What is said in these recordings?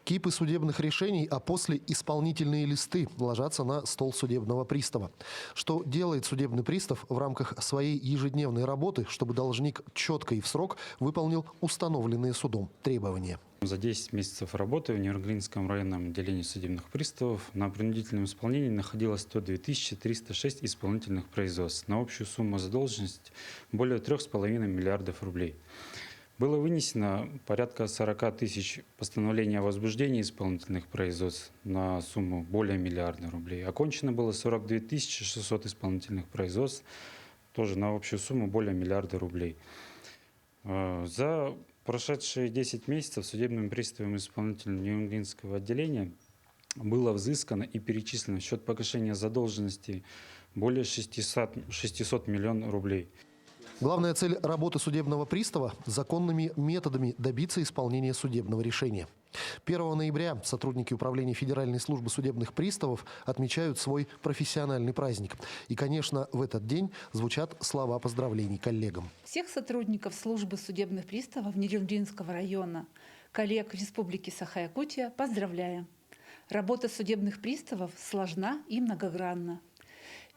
Кипы судебных решений, а после исполнительные листы ложатся на стол судебного пристава. Что делает судебный пристав в рамках своей ежедневной работы, чтобы должник четко и в срок выполнил установленные судом требования? За 10 месяцев работы в Нерюнгринском районном отделении судебных приставов на принудительном исполнении находилось 102 306 исполнительных производств на общую сумму задолженности более 3,5 миллиардов рублей. Было вынесено порядка 40 тысяч постановлений о возбуждении исполнительных производств на сумму более миллиарда рублей. Окончено было 42 600 исполнительных производств, тоже на общую сумму более миллиарда рублей. За прошедшие 10 месяцев судебным приставом исполнительного Нерюнгринского отделения было взыскано и перечислено в счет погашения задолженности более 600 миллионов рублей. Главная цель работы судебного пристава – законными методами добиться исполнения судебного решения. 1 ноября сотрудники Управления Федеральной службы судебных приставов отмечают свой профессиональный праздник. И, конечно, в этот день звучат слова поздравлений коллегам. Всех сотрудников службы судебных приставов Нерюнгринского района, коллег Республики Саха-Якутия поздравляем. Работа судебных приставов сложна и многогранна.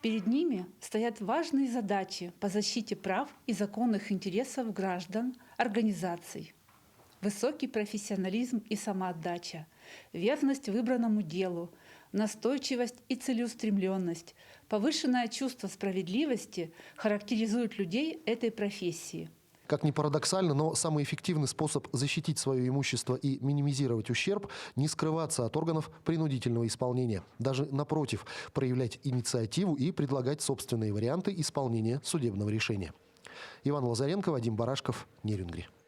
Перед ними стоят важные задачи по защите прав и законных интересов граждан, организаций. Высокий профессионализм и самоотдача, верность выбранному делу, настойчивость и целеустремленность, повышенное чувство справедливости характеризуют людей этой профессии. Как ни парадоксально, но самый эффективный способ защитить свое имущество и минимизировать ущерб – не скрываться от органов принудительного исполнения. Даже напротив, проявлять инициативу и предлагать собственные варианты исполнения судебного решения. Иван Лазаренко, Вадим Барашков, Нерюнгри.